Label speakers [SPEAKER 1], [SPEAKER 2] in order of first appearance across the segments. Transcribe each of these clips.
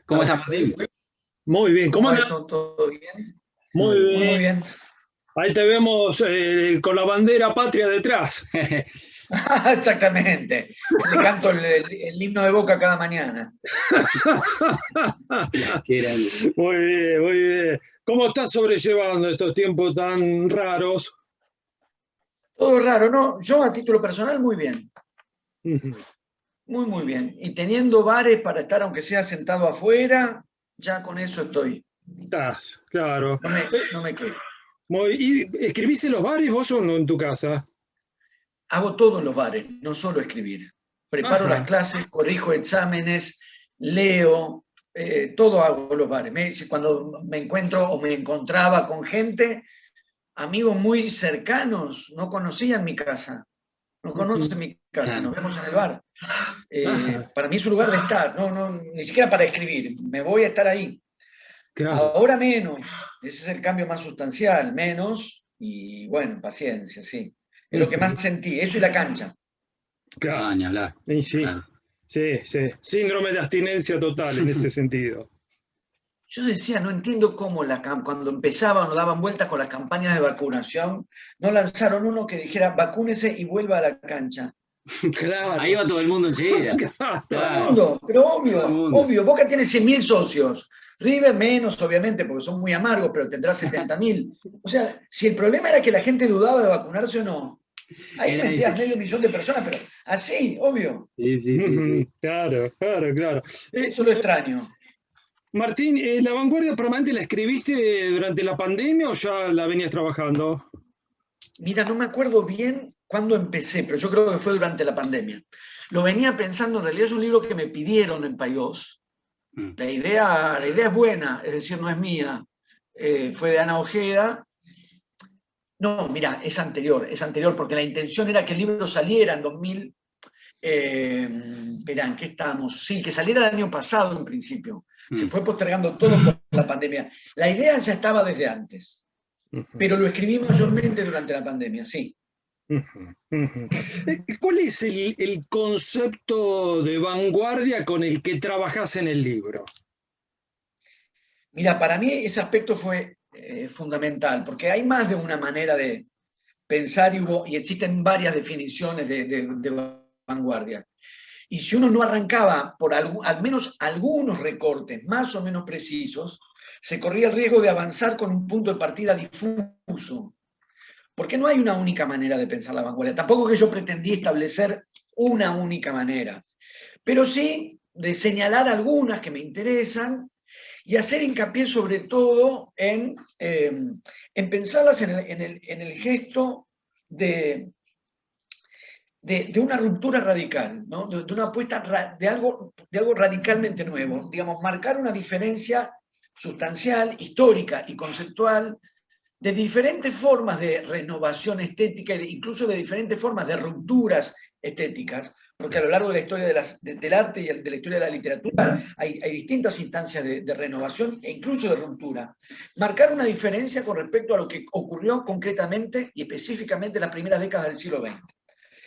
[SPEAKER 1] ¿Cómo estás, Martín?
[SPEAKER 2] Muy bien, ¿cómo
[SPEAKER 3] ¿Cómo va
[SPEAKER 2] andas?
[SPEAKER 3] eso? ¿Todo bien?
[SPEAKER 2] Muy
[SPEAKER 3] Muy, muy
[SPEAKER 2] bien.
[SPEAKER 3] bien.
[SPEAKER 2] Ahí te vemos con la bandera patria detrás.
[SPEAKER 3] Exactamente. Le canto el himno de Boca cada mañana.
[SPEAKER 1] Qué grande.
[SPEAKER 2] Muy bien, muy bien. ¿Cómo estás sobrellevando estos tiempos tan raros?
[SPEAKER 3] Todo raro, ¿no? Yo a título personal muy bien.
[SPEAKER 2] Ujú.
[SPEAKER 3] Muy, muy bien. Y teniendo bares para estar, aunque sea sentado afuera, ya con eso estoy.
[SPEAKER 2] Estás, claro.
[SPEAKER 3] No me quejo.
[SPEAKER 2] ¿Y escribís en los bares vos o no en tu casa?
[SPEAKER 3] Hago todo en los bares, no solo escribir. Preparo las
[SPEAKER 2] Ajá.
[SPEAKER 3] clases, corrijo exámenes, leo, todo hago en los bares. Cuando me encuentro o me encontraba con gente, amigos muy cercanos, no conocían mi casa, no conocen mi casa, nos vemos en el bar.
[SPEAKER 2] Ajá,
[SPEAKER 3] Para mí es un lugar de estar, ni siquiera para escribir, me voy a estar ahí.
[SPEAKER 2] claro.
[SPEAKER 3] Ahora menos, ese es el cambio más sustancial, menos, y bueno, paciencia, sí. Es lo que más
[SPEAKER 2] Ujú.
[SPEAKER 3] sentí, eso y la cancha.
[SPEAKER 2] Claro.
[SPEAKER 1] Ah, ni hablar.
[SPEAKER 2] Y sí,
[SPEAKER 1] Claro.
[SPEAKER 2] sí, sí. Síndrome de abstinencia total en ese sentido.
[SPEAKER 3] Yo decía, no entiendo cómo cuando empezaban o daban vueltas con las campañas de vacunación, no lanzaron uno que dijera vacúnese y vuelva a la cancha.
[SPEAKER 2] Claro.
[SPEAKER 1] Ahí va todo el mundo enseguida.
[SPEAKER 2] Claro.
[SPEAKER 3] Todo el
[SPEAKER 1] Claro,
[SPEAKER 3] mundo, pero
[SPEAKER 1] todo el
[SPEAKER 3] obvio,
[SPEAKER 1] mundo.
[SPEAKER 3] obvio. Boca tiene 100.000 socios. River menos, obviamente, porque son muy amargos, pero tendrá 70.000. O sea, si el problema era que la gente dudaba de vacunarse o no, ahí
[SPEAKER 1] Era
[SPEAKER 3] metías
[SPEAKER 1] ese.
[SPEAKER 3] 500.000 de personas, pero así, obvio.
[SPEAKER 1] Sí, sí, sí, sí.
[SPEAKER 2] Claro, claro, claro.
[SPEAKER 3] Eso lo extraño.
[SPEAKER 2] Martín, ¿La Vanguardia permanente la escribiste durante la pandemia o ya la venías trabajando?
[SPEAKER 3] Mira, no me acuerdo bien cuándo empecé, pero yo creo que fue durante la pandemia. Lo venía pensando, en realidad es un libro que me pidieron en Paidós.
[SPEAKER 1] Mm.
[SPEAKER 3] La idea es buena, es decir, no es mía. Fue de Ana Ojeda. No, mira, es anterior, porque la intención era que el libro saliera en 2000. Verán, ¿qué estamos? Sí, que saliera el año pasado en principio. Se
[SPEAKER 1] Mm.
[SPEAKER 3] fue postergando todo por la pandemia. La idea ya estaba desde antes,
[SPEAKER 2] Ujú,
[SPEAKER 3] pero lo escribí mayormente durante la pandemia, sí.
[SPEAKER 2] ujú, ujú. ¿Cuál es el concepto de vanguardia con el que trabajas en el libro?
[SPEAKER 3] Mira, para mí ese aspecto fue fundamental, porque hay más de una manera de pensar y existen varias definiciones de vanguardia. Y si uno no arrancaba por al menos algunos recortes más o menos precisos, se corría el riesgo de avanzar con un punto de partida difuso. Porque no hay una única manera de pensar la vanguardia. Tampoco que yo pretendí establecer una única manera, pero sí de señalar algunas que me interesan y hacer hincapié sobre todo en pensarlas en el gesto de una ruptura radical, ¿no? de una apuesta de algo radicalmente nuevo, digamos, marcar una diferencia sustancial, histórica y conceptual de diferentes formas de renovación estética e incluso de diferentes formas de rupturas estéticas, porque a lo largo de la historia del arte y de la historia de la literatura hay distintas instancias de renovación e incluso de ruptura. Marcar una diferencia con respecto a lo que ocurrió concretamente y específicamente en las primeras décadas del siglo XX.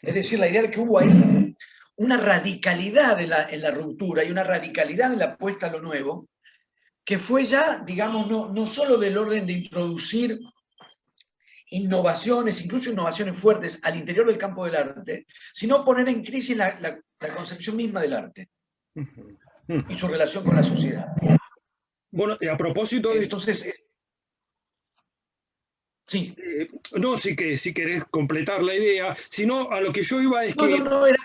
[SPEAKER 3] Es decir, la idea de que hubo ahí una radicalidad en la ruptura y una radicalidad en la apuesta a lo nuevo, que fue ya, digamos, no solo del orden de introducir innovaciones, incluso innovaciones fuertes al interior del campo del arte, sino poner en crisis la concepción misma del arte
[SPEAKER 2] Ujú,
[SPEAKER 3] y
[SPEAKER 2] ujú.
[SPEAKER 3] su relación con la sociedad.
[SPEAKER 2] Bueno, a propósito de esto,
[SPEAKER 3] Entonces, sí.
[SPEAKER 2] eh, no, si querés completar la idea, sino a lo que yo iba es
[SPEAKER 3] No,
[SPEAKER 2] que
[SPEAKER 3] no, no, era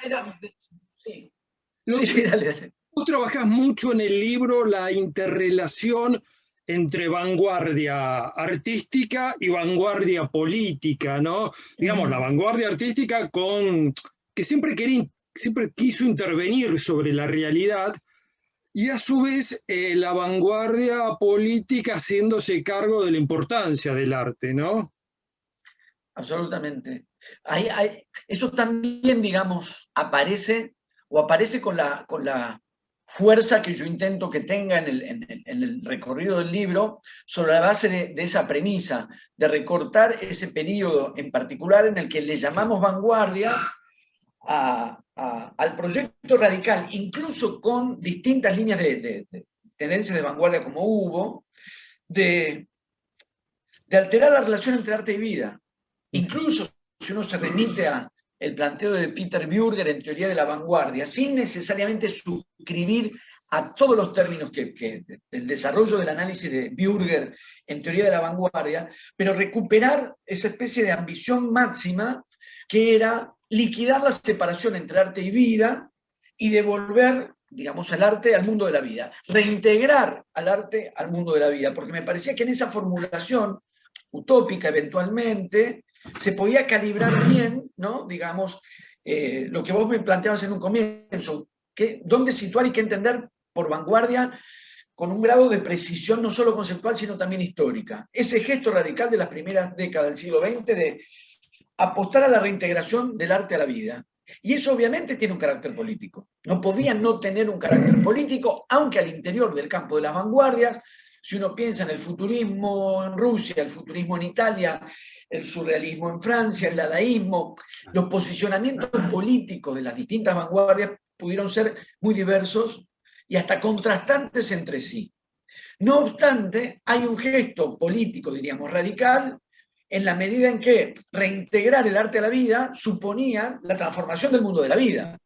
[SPEAKER 3] sí, sí,
[SPEAKER 2] lo-
[SPEAKER 3] sí, dale, dale.
[SPEAKER 2] vos trabajás mucho en el libro la interrelación entre vanguardia artística y vanguardia política, ¿no? Digamos, la vanguardia artística que siempre quiso intervenir sobre la realidad y a su vez la vanguardia política haciéndose cargo de la importancia del arte, ¿no?
[SPEAKER 3] Absolutamente. Eso también, digamos, aparece con la fuerza que yo intento que tenga en el recorrido del libro, sobre la base de esa premisa, de recortar ese periodo en particular en el que le llamamos vanguardia al proyecto radical, incluso con distintas líneas de tendencias de vanguardia como hubo, de alterar la relación entre arte y vida. Incluso si uno se remite a el planteo de Peter Bürger en Teoría de la Vanguardia, sin necesariamente suscribir a todos los términos del desarrollo del análisis de Bürger en Teoría de la Vanguardia, pero recuperar esa especie de ambición máxima que era liquidar la separación entre arte y vida y devolver, digamos, al arte al mundo de la vida, reintegrar al arte al mundo de la vida, porque me parecía que en esa formulación utópica eventualmente se podía calibrar bien, ¿no? Digamos, lo que vos me planteabas en un comienzo, dónde situar y qué entender por vanguardia con un grado de precisión no solo conceptual, sino también histórica. Ese gesto radical de las primeras décadas del siglo XX de apostar a la reintegración del arte a la vida. Y eso obviamente tiene un carácter político. No podía no tener un carácter político, aunque al interior del campo de las vanguardias, si uno piensa en el futurismo en Rusia, el futurismo en Italia, el surrealismo en Francia, el dadaísmo, los posicionamientos políticos de las distintas vanguardias pudieron ser muy diversos y hasta contrastantes entre sí. No obstante, hay un gesto político, diríamos, radical, en la medida en que reintegrar el arte a la vida suponía la transformación del mundo de la vida.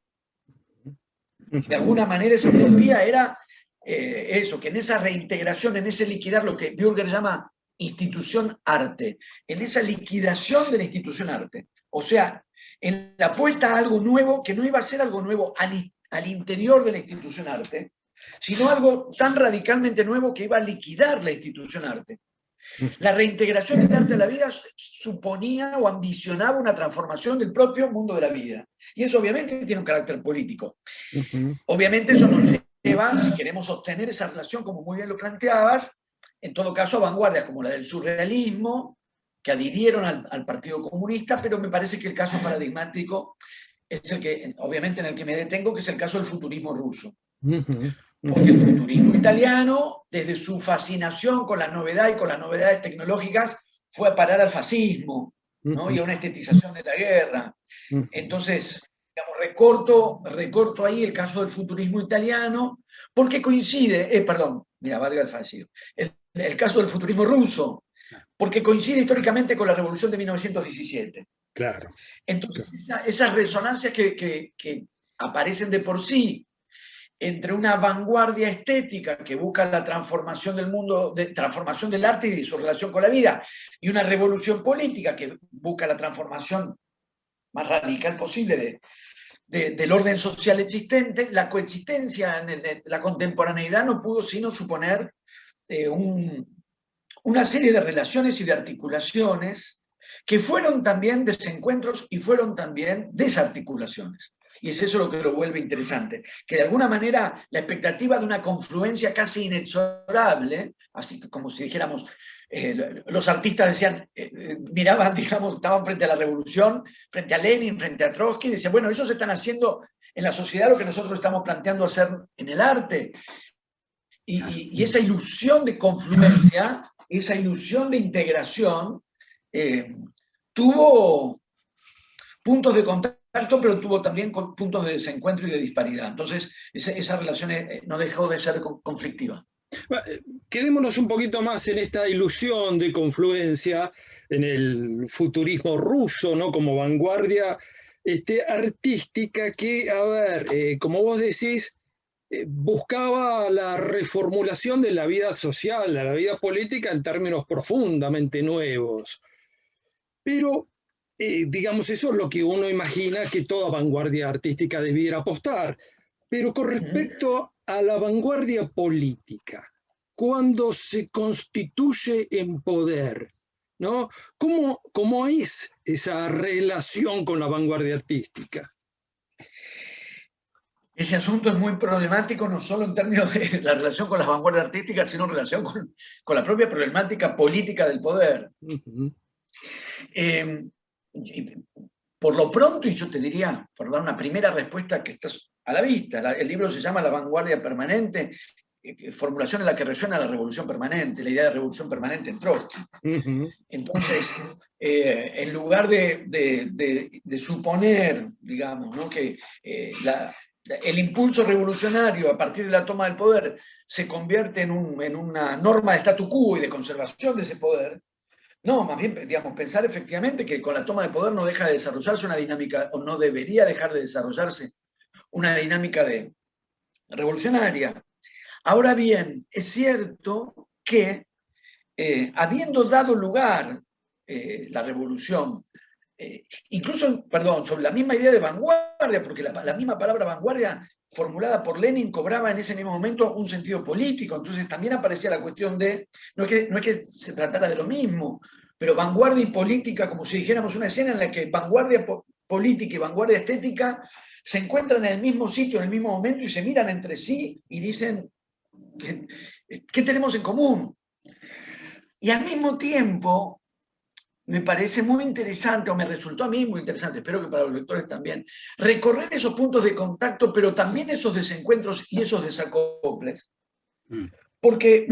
[SPEAKER 3] De alguna manera esa utopía era eso, que en esa reintegración, en ese liquidar lo que Bürger llama institución arte, en esa liquidación de la institución arte, o sea, en la apuesta a algo nuevo que no iba a ser algo nuevo al interior de la institución arte, sino algo tan radicalmente nuevo que iba a liquidar la institución arte. La reintegración del arte a la vida suponía o ambicionaba una transformación del propio mundo de la vida. Y eso obviamente tiene un carácter político. Obviamente eso nos lleva, si queremos sostener esa relación, como muy bien lo planteabas, en todo caso a vanguardias como la del surrealismo, que adhirieron al Partido Comunista, pero me parece que el caso paradigmático es el que, obviamente, en el que me detengo, que es el caso del futurismo ruso. Porque el futurismo italiano, desde su fascinación con la novedad y con las novedades tecnológicas, fue a parar al fascismo, ¿no? Y a una estetización de la guerra. Entonces, digamos, recorto ahí el caso del futurismo italiano, porque coincide, valga el fallido, el caso del futurismo ruso, porque coincide históricamente con la revolución de 1917.
[SPEAKER 2] Claro.
[SPEAKER 3] Entonces, esas resonancias que aparecen de por sí entre una vanguardia estética que busca la transformación del mundo, transformación del arte y de su relación con la vida, y una revolución política que busca la transformación más radical posible del orden social existente, la coexistencia en la contemporaneidad no pudo sino suponer una serie de relaciones y de articulaciones que fueron también desencuentros y fueron también desarticulaciones. Y es eso lo que lo vuelve interesante, que de alguna manera la expectativa de una confluencia casi inexorable, así como si dijéramos, los artistas decían, miraban, digamos, estaban frente a la revolución, frente a Lenin, frente a Trotsky, y decían, bueno, ellos están haciendo en la sociedad lo que nosotros estamos planteando hacer en el arte. Y esa ilusión de confluencia, esa ilusión de integración, tuvo puntos de contacto, pero tuvo también puntos de desencuentro y de disparidad. Entonces, esa relación no dejó de ser conflictiva.
[SPEAKER 2] Quedémonos un poquito más en esta ilusión de confluencia, en el futurismo ruso, ¿no? Como vanguardia artística que, a ver, como vos decís, buscaba la reformulación de la vida social, de la vida política en términos profundamente nuevos. Pero, digamos, eso es lo que uno imagina que toda vanguardia artística debiera apostar. Pero con respecto a la vanguardia política, cuando se constituye en poder, ¿no? ¿Cómo es esa relación con la vanguardia artística?
[SPEAKER 3] Ese asunto es muy problemático, no solo en términos de la relación con las vanguardias artísticas, sino en relación con la propia problemática política del poder. Por lo pronto, y yo te diría, por dar una primera respuesta que está a la vista, el libro se llama La vanguardia permanente, formulación en la que resuena la revolución permanente, la idea de revolución permanente en Trotsky. Entonces, en lugar de suponer, digamos, ¿no? que el impulso revolucionario a partir de la toma del poder se convierte en una norma de statu quo y de conservación de ese poder. No, más bien, digamos, pensar efectivamente que con la toma de poder no deja de desarrollarse una dinámica, o no debería dejar de desarrollarse una dinámica revolucionaria. Ahora bien, es cierto que habiendo dado lugar la revolución, incluso, perdón, sobre la misma idea de vanguardia, porque la misma palabra vanguardia formulada por Lenin cobraba en ese mismo momento un sentido político, entonces también aparecía la cuestión de, no es que se tratara de lo mismo, pero vanguardia y política, como si dijéramos una escena en la que vanguardia política y vanguardia estética se encuentran en el mismo sitio, en el mismo momento, y se miran entre sí y dicen, ¿qué tenemos en común? Y al mismo tiempo, me parece muy interesante, o me resultó a mí muy interesante, espero que para los lectores también, recorrer esos puntos de contacto, pero también esos desencuentros y esos desacoples. Porque,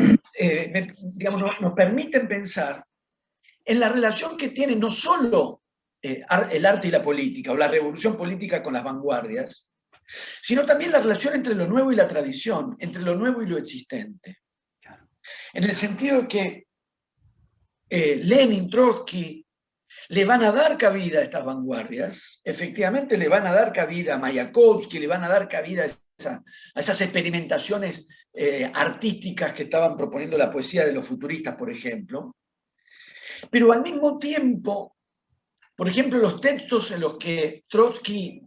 [SPEAKER 3] digamos, nos permiten pensar en la relación que tiene no solo el arte y la política, o la revolución política con las vanguardias, sino también la relación entre lo nuevo y la tradición, entre lo nuevo y lo existente. En el sentido de que Lenin, Trotsky, le van a dar cabida a estas vanguardias, efectivamente le van a dar cabida a Mayakovsky, le van a dar cabida a esas experimentaciones artísticas que estaban proponiendo la poesía de los futuristas, por ejemplo, pero al mismo tiempo, por ejemplo, los textos en los que Trotsky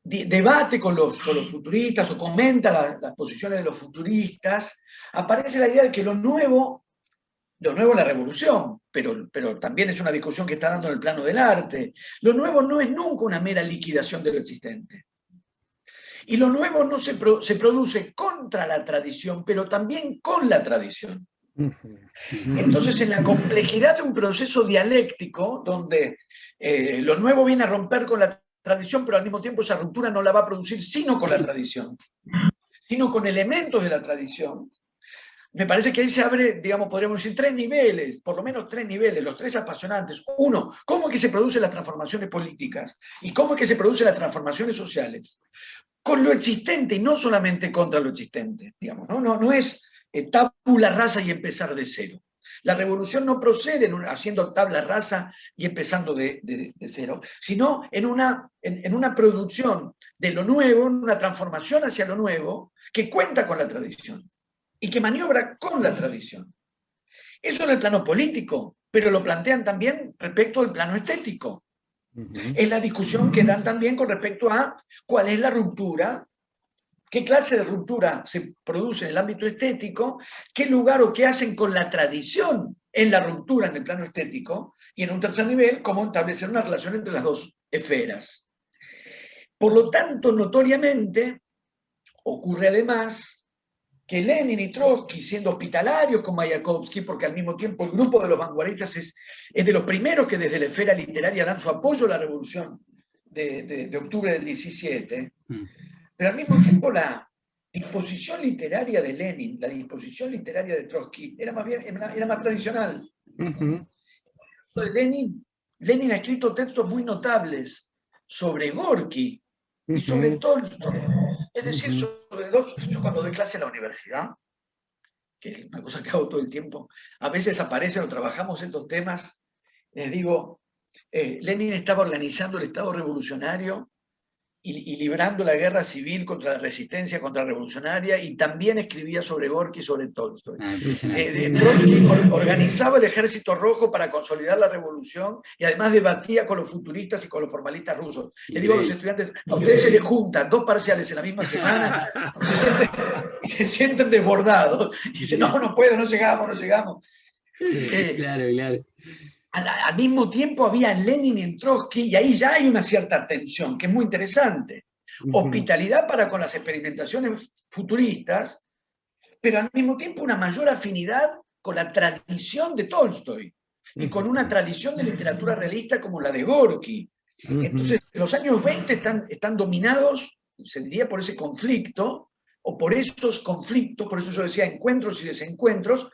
[SPEAKER 3] debate con los futuristas o comenta las posiciones de los futuristas, aparece la idea de que lo nuevo es la revolución, pero también es una discusión que está dando en el plano del arte. Lo nuevo no es nunca una mera liquidación de lo existente. Y lo nuevo no se produce contra la tradición, pero también con la tradición. Entonces, en la complejidad de un proceso dialéctico, donde lo nuevo viene a romper con la tradición, pero al mismo tiempo esa ruptura no la va a producir sino con la tradición, sino con elementos de la tradición, me parece que ahí se abre, digamos, podríamos decir, tres niveles, por lo menos tres niveles, los tres apasionantes. Uno, cómo es que se producen las transformaciones políticas y cómo es que se producen las transformaciones sociales. Con lo existente y no solamente contra lo existente, digamos, no es tabula rasa y empezar de cero. La revolución no procede haciendo tabla rasa y empezando de cero, sino en una producción de lo nuevo, una transformación hacia lo nuevo que cuenta con la tradición y que maniobra con la tradición. Eso en el plano político, pero lo plantean también respecto al plano estético. Es la discusión que dan también con respecto a cuál es la ruptura, qué clase de ruptura se produce en el ámbito estético, qué lugar o qué hacen con la tradición en la ruptura en el plano estético, y en un tercer nivel, cómo establecer una relación entre las dos esferas. Por lo tanto, notoriamente, ocurre además que Lenin y Trotsky, siendo hospitalarios con Mayakovsky, porque al mismo tiempo el grupo de los vanguardistas es de los primeros que desde la esfera literaria dan su apoyo a la revolución de octubre del 17, pero al mismo tiempo la disposición literaria de Lenin, la disposición literaria de Trotsky, era más tradicional. Lenin ha escrito textos muy notables sobre Gorky y sobre Tolstoy. Es decir, yo cuando doy clase en la universidad, que es una cosa que hago todo el tiempo, a veces aparecen o trabajamos estos temas, les digo, Lenin estaba organizando el Estado revolucionario y librando la guerra civil contra la resistencia contrarrevolucionaria, y también escribía sobre Gorky y sobre Tolstoy. Trotsky organizaba el Ejército Rojo para consolidar la revolución y además debatía con los futuristas y con los formalistas rusos. Le digo a los estudiantes, a ustedes se les juntan 2 parciales en la misma semana y se sienten desbordados. Y dicen, no puedo, no llegamos.
[SPEAKER 1] Claro.
[SPEAKER 3] Al mismo tiempo había en Lenin y en Trotsky, y ahí ya hay una cierta tensión, que es muy interesante. Hospitalidad para con las experimentaciones futuristas, pero al mismo tiempo una mayor afinidad con la tradición de Tolstoy y con una tradición de literatura realista como la de Gorky. Entonces, los años 20 están dominados, se diría, por ese conflicto, o por esos conflictos, por eso yo decía encuentros y desencuentros,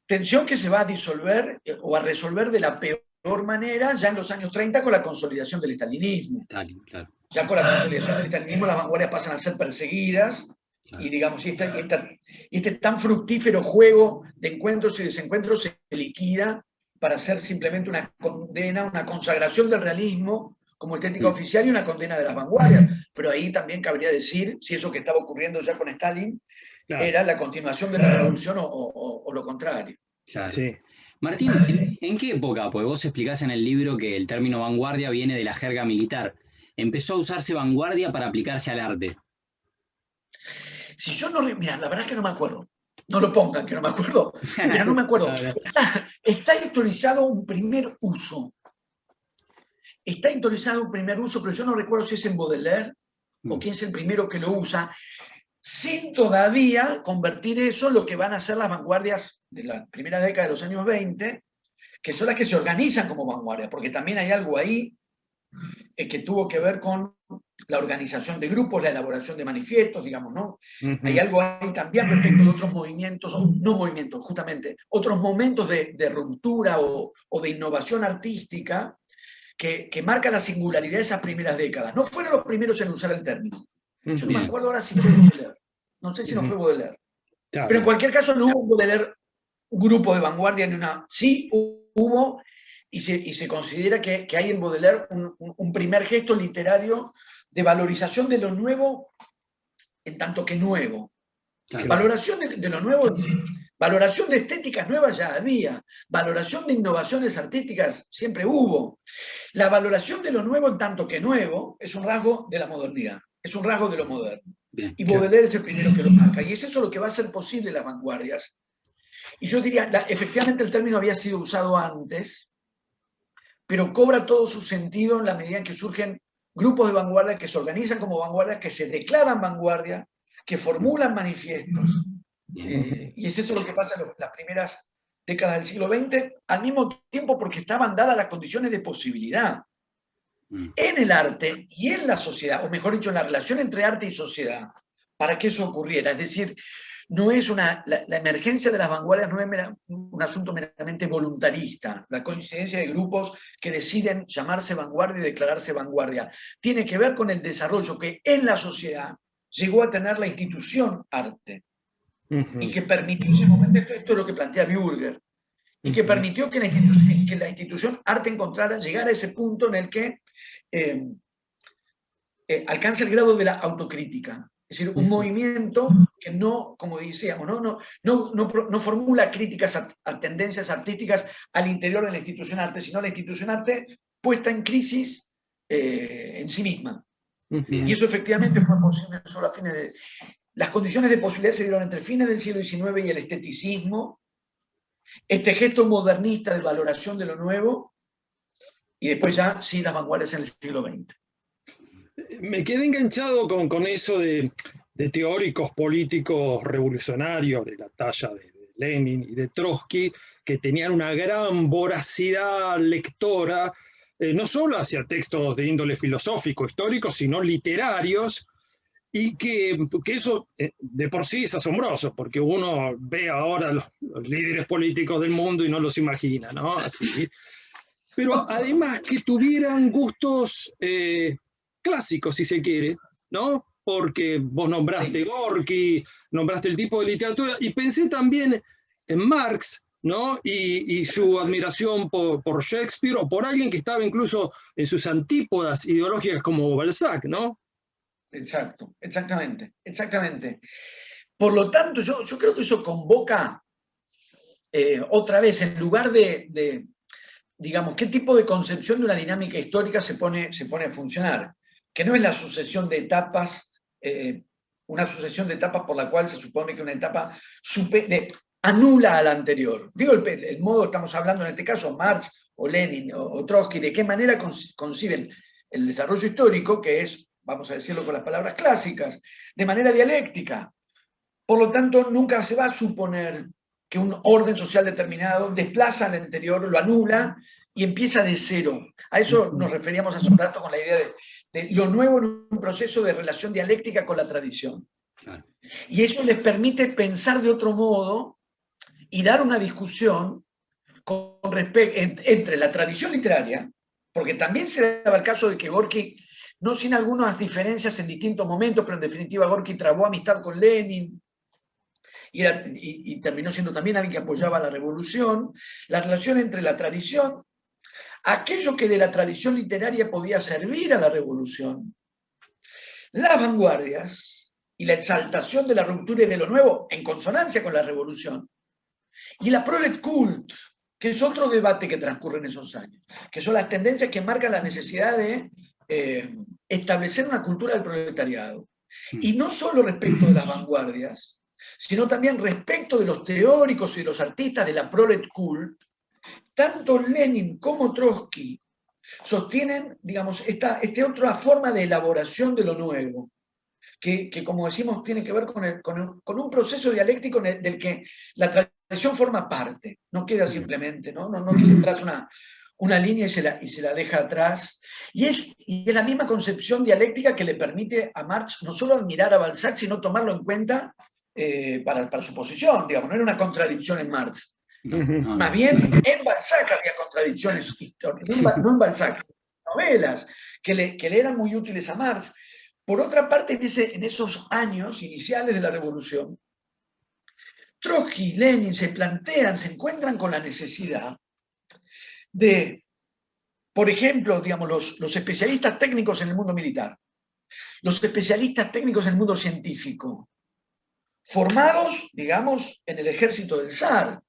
[SPEAKER 3] tensión que se va a disolver o a resolver de la peor manera ya en los años 30 con la consolidación del estalinismo.
[SPEAKER 1] Stalin, claro.
[SPEAKER 3] Ya con la consolidación del italianismo las vanguardias pasan a ser perseguidas,
[SPEAKER 1] Claro.
[SPEAKER 3] y digamos, este tan fructífero juego de encuentros y desencuentros se liquida para hacer simplemente una condena, una consagración del realismo como estética oficial y una condena de las vanguardias. Pero ahí también cabría decir si eso que estaba ocurriendo ya con Stalin
[SPEAKER 2] Claro.
[SPEAKER 3] era la continuación de la revolución o lo contrario.
[SPEAKER 1] Claro.
[SPEAKER 2] Sí.
[SPEAKER 1] Martín, ¿en qué época? Pues vos explicás en el libro que el término vanguardia viene de la jerga militar. Empezó a usarse vanguardia para aplicarse al arte.
[SPEAKER 3] Si yo no... Mira, la verdad es que no me acuerdo. No lo pongan, que no me acuerdo. Pero no me acuerdo. Está autorizado un primer uso. Está autorizado un primer uso, pero yo no recuerdo si es en Baudelaire o quién es el primero que lo usa, sin todavía convertir eso en lo que van a ser las vanguardias de la primera década de los años 20, que son las que se organizan como vanguardia, porque también hay algo ahí que tuvo que ver con la organización de grupos, la elaboración de manifiestos, digamos, ¿no? Hay algo ahí también respecto de otros movimientos, no movimientos, justamente, otros momentos de ruptura o de innovación artística que marca la singularidad de esas primeras décadas. No fueron los primeros en usar el término. Yo no me acuerdo ahora si fue Baudelaire. No sé si no fue Baudelaire.
[SPEAKER 2] Claro.
[SPEAKER 3] Pero en cualquier caso no hubo Baudelaire un grupo de vanguardia ni una... Sí hubo, y se considera que hay en Baudelaire un primer gesto literario de valorización de lo nuevo en tanto que nuevo.
[SPEAKER 1] Claro.
[SPEAKER 3] Valoración de lo nuevo, valoración de estéticas nuevas ya había, valoración de innovaciones artísticas siempre hubo. La valoración de lo nuevo en tanto que nuevo es un rasgo de la modernidad, es un rasgo de lo moderno.
[SPEAKER 1] Bien.
[SPEAKER 3] Y Baudelaire es el primero que lo marca, y es eso lo que va a hacer posible las vanguardias. Y yo diría, efectivamente el término había sido usado antes, pero cobra todo su sentido en la medida en que surgen grupos de vanguardia que se organizan como vanguardia, que se declaran vanguardia, que formulan manifiestos. Y es eso lo que pasa en las primeras décadas del siglo XX, al mismo tiempo porque estaban dadas las condiciones de posibilidad en el arte y en la sociedad, o mejor dicho, en la relación entre arte y sociedad, para que eso ocurriera. Es decir, no es la emergencia de las vanguardias no es un asunto meramente voluntarista, la coincidencia de grupos que deciden llamarse vanguardia y declararse vanguardia. Tiene que ver con el desarrollo que en la sociedad llegó a tener la institución arte, y que permitió ese momento, esto es lo que plantea Bürger, y que permitió que la institución arte encontrara, llegar a ese punto en el que alcanza el grado de la autocrítica. Es decir, un movimiento que no, como decíamos, no formula críticas a tendencias artísticas al interior de la institución arte, sino la institución arte puesta en crisis en sí misma. Y eso efectivamente fue posible solo a fines de... Las condiciones de posibilidad se dieron entre fines del siglo XIX y el esteticismo, este gesto modernista de valoración de lo nuevo, y después ya sí las vanguardias en el siglo XX.
[SPEAKER 2] Me quedé enganchado con eso de teóricos políticos revolucionarios de la talla de Lenin y de Trotsky, que tenían una gran voracidad lectora, no solo hacia textos de índole filosófico, histórico, sino literarios, y que eso de por sí es asombroso, porque uno ve ahora los líderes políticos del mundo y no los imagina, ¿no? Así. Pero además que tuvieran gustos clásicos, si se quiere, ¿no? Porque vos nombraste Gorky, nombraste el tipo de literatura, y pensé también en Marx, ¿no? Y su admiración por Shakespeare, o por alguien que estaba incluso en sus antípodas ideológicas como Balzac, ¿no?
[SPEAKER 3] Exacto, exactamente. Por lo tanto, yo creo que eso convoca otra vez, en lugar de, digamos, qué tipo de concepción de una dinámica histórica se pone a funcionar, que no es la sucesión de etapas, una sucesión de etapas por la cual se supone que una etapa anula a la anterior. Digo, el modo, estamos hablando en este caso, Marx o Lenin o Trotsky, de qué manera conciben el desarrollo histórico, que es, vamos a decirlo con las palabras clásicas, de manera dialéctica. Por lo tanto, nunca se va a suponer que un orden social determinado desplaza al anterior, lo anula y empieza de cero. A eso nos referíamos hace un rato con la idea de lo nuevo en un proceso de relación dialéctica con la tradición. Claro. Y eso les permite pensar de otro modo y dar una discusión entre la tradición literaria, porque también se daba el caso de que Gorky no sin algunas diferencias en distintos momentos, pero en definitiva Gorki trabó amistad con Lenin y terminó siendo también alguien que apoyaba la revolución. La relación entre la tradición, aquello que de la tradición literaria podía servir a la revolución, las vanguardias y la exaltación de la ruptura y de lo nuevo en consonancia con la revolución, y la prolet cult, que es otro debate que transcurre en esos años, que son las tendencias que marcan la necesidad de establecer una cultura del proletariado. Y no solo respecto de las vanguardias, sino también respecto de los teóricos y de los artistas de la prolet cult. Tanto Lenin como Trotsky sostienen, digamos, esta otra forma de elaboración de lo nuevo, que como decimos, tiene que ver con un proceso dialéctico del que la tradición forma parte, no queda simplemente, no que se traza una línea y se la deja atrás. Y es la misma concepción dialéctica que le permite a Marx no solo admirar a Balzac, sino tomarlo en cuenta para su posición, digamos, no era una contradicción en Marx. Más bien, en Balzac había contradicciones históricas, no en Balzac, novelas que le eran muy útiles a Marx. Por otra parte, en esos años iniciales de la revolución, Trotsky y Lenin se encuentran con la necesidad de, por ejemplo, digamos, los especialistas técnicos en el mundo militar, los especialistas técnicos en el mundo científico, formados, digamos, en el ejército del zar,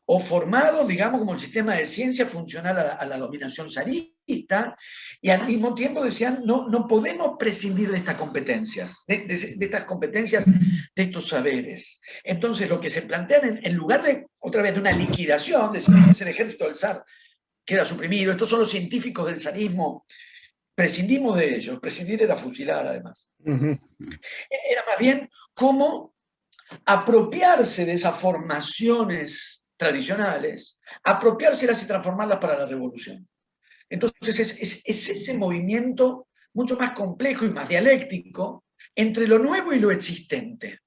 [SPEAKER 3] o formados, digamos, como el sistema de ciencia funcional a la dominación zarista, y al mismo tiempo decían, no podemos prescindir de estas competencias, de estas competencias, de estos saberes. Entonces, lo que se plantean, en lugar de, otra vez, de una liquidación, decir, el ejército del zar queda suprimido, estos son los científicos del zarismo, prescindimos de ellos, prescindir era fusilar, además. Era más bien cómo apropiarse de esas formaciones tradicionales, apropiárselas y transformarlas para la revolución. Entonces es ese movimiento mucho más complejo y más dialéctico entre lo nuevo y lo existente.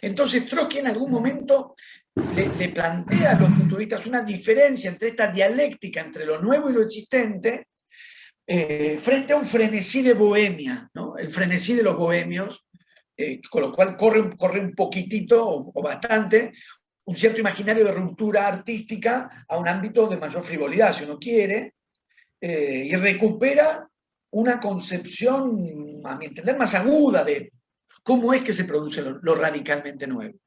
[SPEAKER 3] Entonces Trotsky en algún momento le plantea a los futuristas una diferencia entre esta dialéctica entre lo nuevo y lo existente frente a un frenesí de bohemia, ¿no? El frenesí de los bohemios, con lo cual corre un poquitito o bastante un cierto imaginario de ruptura artística a un ámbito de mayor frivolidad, si uno quiere, y recupera una concepción, a mi entender, más aguda de cómo es que se produce lo radicalmente nuevo.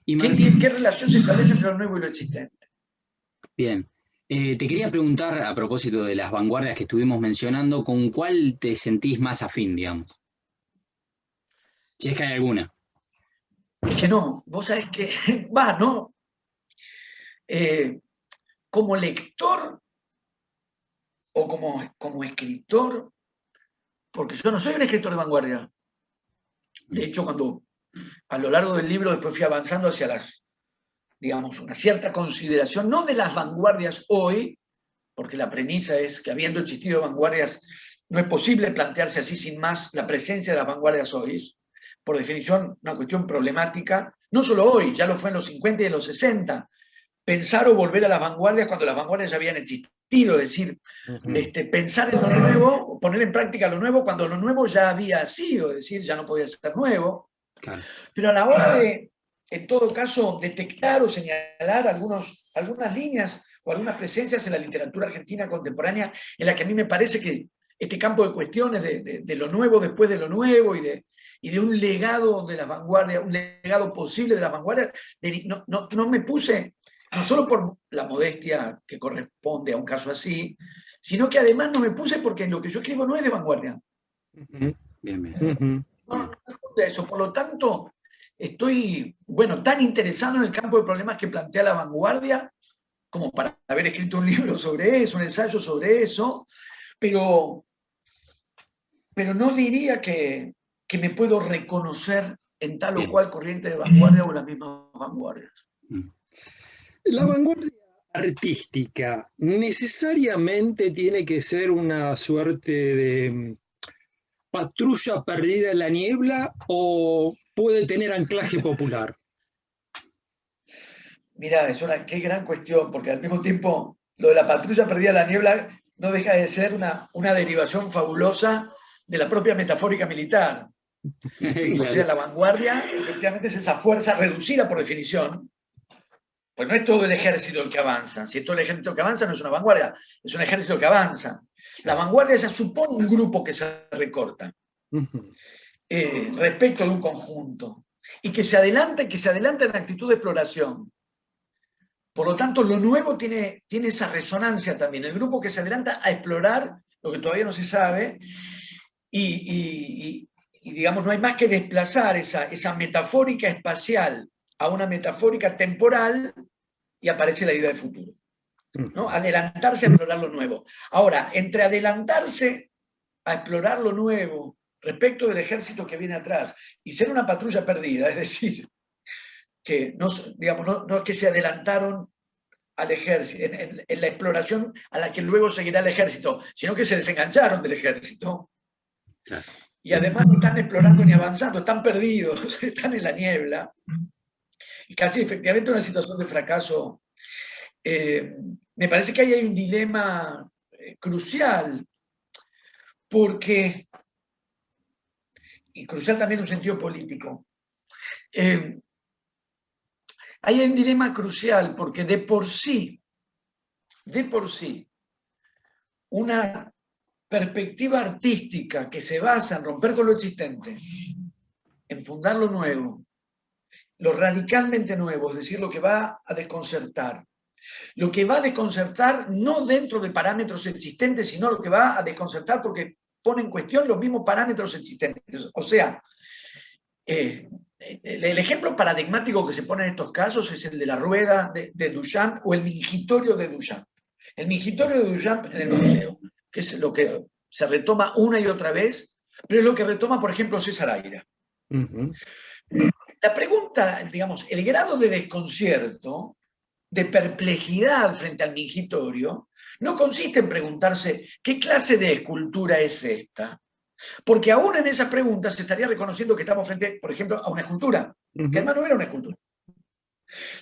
[SPEAKER 1] Y Martín,
[SPEAKER 3] ¿Qué relación se establece entre lo nuevo y lo existente?
[SPEAKER 1] Bien. Te quería preguntar, a propósito de las vanguardias que estuvimos mencionando, ¿con cuál te sentís más afín, digamos? Si es que hay alguna.
[SPEAKER 3] Es que no, vos sabés que, ¿no? Como lector o como escritor, porque yo no soy un escritor de vanguardia. De hecho, cuando a lo largo del libro después fui avanzando hacia digamos, una cierta consideración, no de las vanguardias hoy, porque la premisa es que habiendo existido vanguardias, no es posible plantearse así sin más la presencia de las vanguardias hoy. Por definición, una cuestión problemática, no solo hoy, ya lo fue en los 50 y en los 60, pensar o volver a las vanguardias cuando las vanguardias ya habían existido, es decir, pensar en lo nuevo, poner en práctica lo nuevo cuando lo nuevo ya había sido, es decir, ya no podía ser nuevo. Claro. Pero a la hora de, en todo caso, detectar o señalar algunas líneas o algunas presencias en la literatura argentina contemporánea en la que a mí me parece que este campo de cuestiones de lo nuevo después de lo nuevo y de un legado de las vanguardias, un legado posible de las vanguardias, no me puse, no solo por la modestia que corresponde a un caso así, sino que además no me puse porque lo que yo escribo no es de vanguardia.
[SPEAKER 1] Bien.
[SPEAKER 3] No de eso. Por lo tanto, estoy, tan interesado en el campo de problemas que plantea la vanguardia, como para haber escrito un libro sobre eso, un ensayo sobre eso, pero no diría que me puedo reconocer en tal o cual corriente de vanguardia o las mismas vanguardias.
[SPEAKER 2] La vanguardia artística necesariamente tiene que ser una suerte de patrulla perdida en la niebla o puede tener anclaje popular.
[SPEAKER 3] Mirá, qué gran cuestión, porque al mismo tiempo lo de la patrulla perdida en la niebla no deja de ser una derivación fabulosa de la propia metafórica militar.
[SPEAKER 1] Claro.
[SPEAKER 3] O sea, la vanguardia efectivamente es esa fuerza reducida por definición, pues no es todo el ejército el que avanza. Si es todo el ejército que avanza, no es una vanguardia, es un ejército que avanza. La vanguardia ya supone un grupo que se recorta respecto de un conjunto y que se adelanta en la actitud de exploración. Por lo tanto, lo nuevo tiene esa resonancia también. El grupo que se adelanta a explorar lo que todavía no se sabe y digamos, no hay más que desplazar esa metafórica espacial a una metafórica temporal y aparece la idea de futuro, ¿no? Adelantarse a explorar lo nuevo. Ahora, entre adelantarse a explorar lo nuevo respecto del ejército que viene atrás y ser una patrulla perdida, es decir, que no, digamos, no es que se adelantaron al ejército, en la exploración a la que luego seguirá el ejército, sino que se desengancharon del ejército. Claro. Y además no están explorando ni avanzando, están perdidos, están en la niebla. Y casi efectivamente una situación de fracaso. Me parece que ahí hay un dilema crucial, porque, y crucial también en un sentido político, hay un dilema crucial porque de por sí, una perspectiva artística que se basa en romper con lo existente, en fundar lo nuevo, lo radicalmente nuevo, es decir, lo que va a desconcertar. Lo que va a desconcertar no dentro de parámetros existentes, sino lo que va a desconcertar porque pone en cuestión los mismos parámetros existentes. O sea, el ejemplo paradigmático que se pone en estos casos es el de la rueda de Duchamp o el mingitorio de Duchamp. El mingitorio de Duchamp en el museo, que es lo que se retoma una y otra vez, pero es lo que retoma, por ejemplo, César Aira. La pregunta, digamos, el grado de desconcierto, de perplejidad frente al mingitorio, no consiste en preguntarse qué clase de escultura es esta, porque aún en esa pregunta se estaría reconociendo que estamos frente, por ejemplo, a una escultura, que además no era una escultura.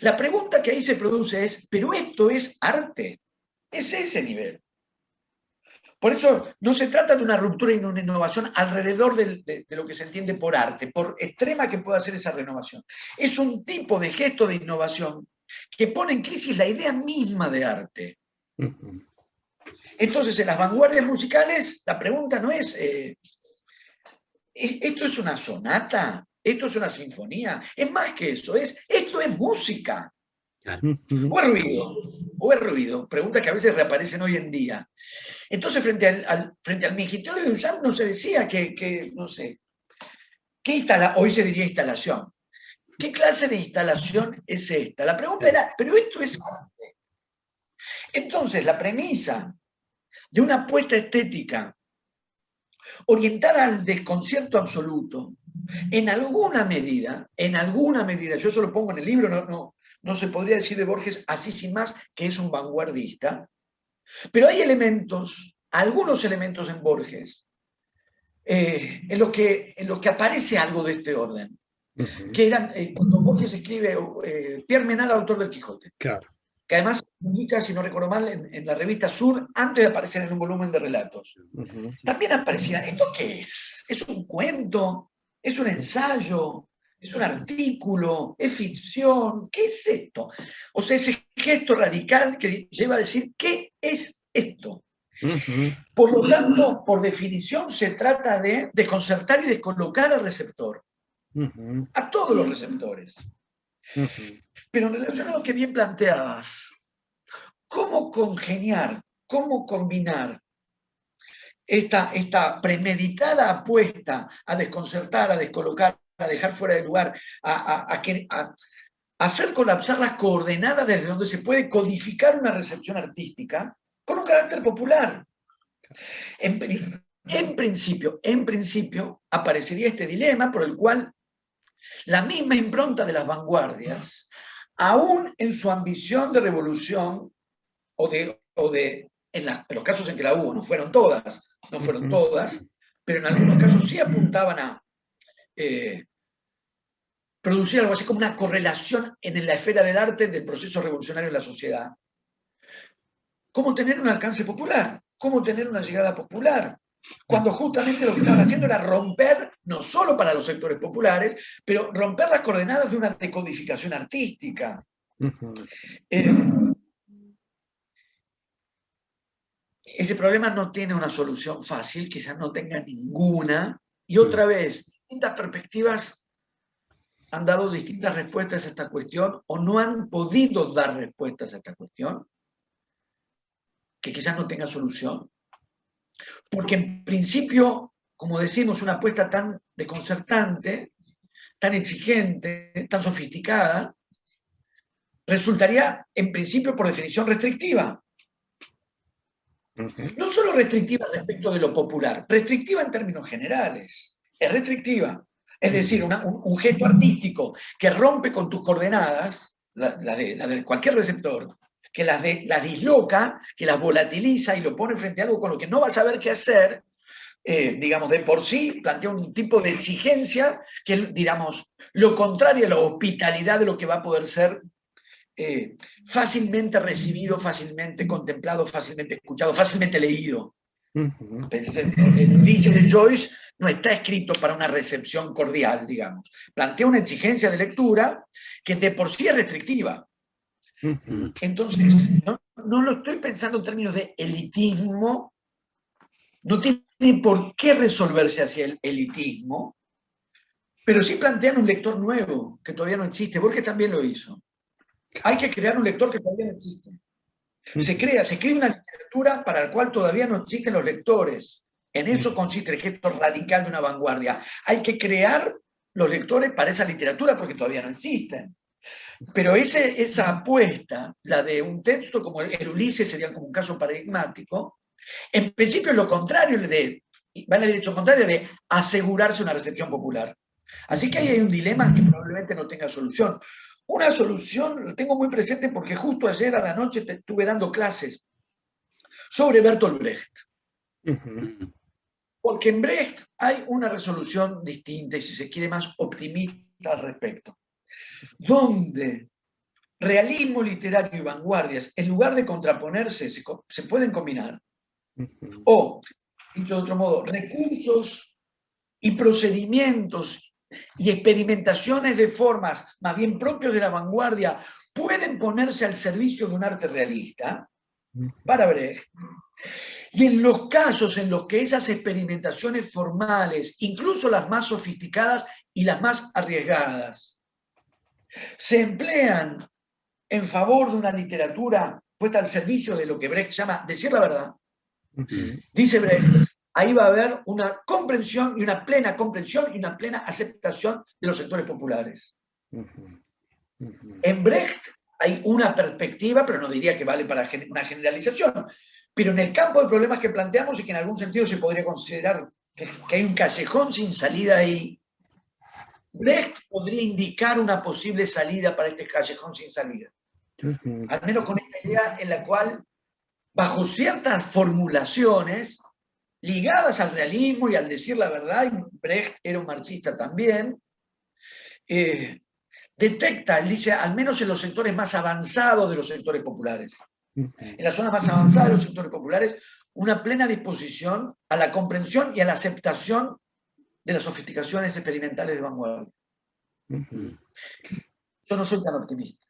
[SPEAKER 3] La pregunta que ahí se produce es, ¿pero esto es arte? Es ese nivel. Por eso no se trata de una ruptura y una innovación alrededor de lo que se entiende por arte, por extrema que pueda ser esa renovación. Es un tipo de gesto de innovación que pone en crisis la idea misma de arte. Entonces, en las vanguardias musicales, la pregunta no es, ¿esto es una sonata? ¿Esto es una sinfonía? Es más que eso, esto es música. Claro. ¿O es ruido? Preguntas que a veces reaparecen hoy en día. Entonces, frente al mingitorio de Duchamp no se decía no sé, hoy se diría instalación. ¿Qué clase de instalación es esta? La pregunta era, ¿pero esto es arte? Entonces, la premisa de una apuesta estética orientada al desconcierto absoluto, en alguna medida, yo eso lo pongo en el libro, no se podría decir de Borges así sin más que es un vanguardista, pero hay algunos elementos en Borges, en los que aparece algo de este orden, que eran, cuando Borges escribe, Pierre Menal, autor del Quijote, claro, que además publica, si no recuerdo mal, en la revista Sur, antes de aparecer en un volumen de relatos. También aparecía, ¿esto qué es? ¿Es un cuento? ¿Es un ensayo? ¿Es un artículo? ¿Es ficción? ¿Qué es esto? O sea, ese gesto radical que lleva a decir, ¿qué es esto? Por lo tanto, por definición, se trata de desconcertar y descolocar al receptor. A todos los receptores. Pero en relación a lo que bien planteabas, ¿cómo congeniar, cómo combinar esta premeditada apuesta a desconcertar, a descolocar, a dejar fuera de lugar, a hacer colapsar las coordenadas desde donde se puede codificar una recepción artística con un carácter popular? En principio, aparecería este dilema por el cual la misma impronta de las vanguardias, aún en su ambición de revolución, en los casos en que la hubo, no fueron todas, pero en algunos casos sí apuntaban a producir algo así como una correlación en la esfera del arte del proceso revolucionario en la sociedad. ¿Cómo tener un alcance popular? cómo tener una llegada popular, cuando justamente lo que estaban haciendo era romper, no solo para los sectores populares, pero romper las coordenadas de una decodificación artística. Ese problema no tiene una solución fácil, quizás no tenga ninguna, y otra vez, distintas perspectivas han dado distintas respuestas a esta cuestión o no han podido dar respuestas a esta cuestión, que quizás no tenga solución. Porque en principio, como decimos, una apuesta tan desconcertante, tan exigente, tan sofisticada, resultaría en principio por definición restrictiva. No solo restrictiva respecto de lo popular, restrictiva en términos generales. Es restrictiva. Es decir, un gesto artístico que rompe con tus coordenadas, la de cualquier receptor, que las disloca, que las volatiliza y lo pone frente a algo con lo que no va a saber qué hacer, digamos, de por sí plantea un tipo de exigencia que es, digamos, lo contrario a la hospitalidad de lo que va a poder ser fácilmente recibido, fácilmente contemplado, fácilmente escuchado, fácilmente leído. El Ulises de Joyce no está escrito para una recepción cordial, digamos. Plantea una exigencia de lectura que de por sí es restrictiva. Entonces, no lo estoy pensando en términos de elitismo, no tiene por qué resolverse hacia el elitismo, pero sí plantean un lector nuevo, que todavía no existe. Borges también lo hizo. Hay que crear un lector que todavía no existe. Se escribe una literatura para la cual todavía no existen los lectores. En eso consiste el gesto radical de una vanguardia. Hay que crear los lectores para esa literatura porque todavía no existen. Pero esa apuesta, la de un texto como el Ulises, sería como un caso paradigmático, en principio es lo contrario, va en la dirección contraria de asegurarse una recepción popular. Así que ahí hay un dilema que probablemente no tenga solución. Una solución la tengo muy presente porque justo ayer a la noche estuve dando clases sobre Bertolt Brecht. Porque en Brecht hay una resolución distinta y, si se quiere, más optimista al respecto. Donde realismo literario y vanguardias, en lugar de contraponerse, se pueden combinar. O, dicho de otro modo, recursos y procedimientos y experimentaciones de formas más bien propios de la vanguardia pueden ponerse al servicio de un arte realista, para Brecht. Y en los casos en los que esas experimentaciones formales, incluso las más sofisticadas y las más arriesgadas, se emplean en favor de una literatura puesta al servicio de lo que Brecht llama decir la verdad, dice Brecht, ahí va a haber una comprensión y una plena aceptación de los sectores populares. En Brecht hay una perspectiva, pero no diría que vale para una generalización. Pero en el campo de problemas que planteamos y que en algún sentido se podría considerar que hay un callejón sin salida ahí, Brecht podría indicar una posible salida para este callejón sin salida. Al menos con esta idea en la cual, bajo ciertas formulaciones ligadas al realismo y al decir la verdad, y Brecht era un marxista también, detecta, él dice, al menos en los sectores más avanzados de los sectores populares, en las zonas más avanzadas de los sectores populares, una plena disposición a la comprensión y a la aceptación de las sofisticaciones experimentales de vanguardia. Yo no soy tan optimista,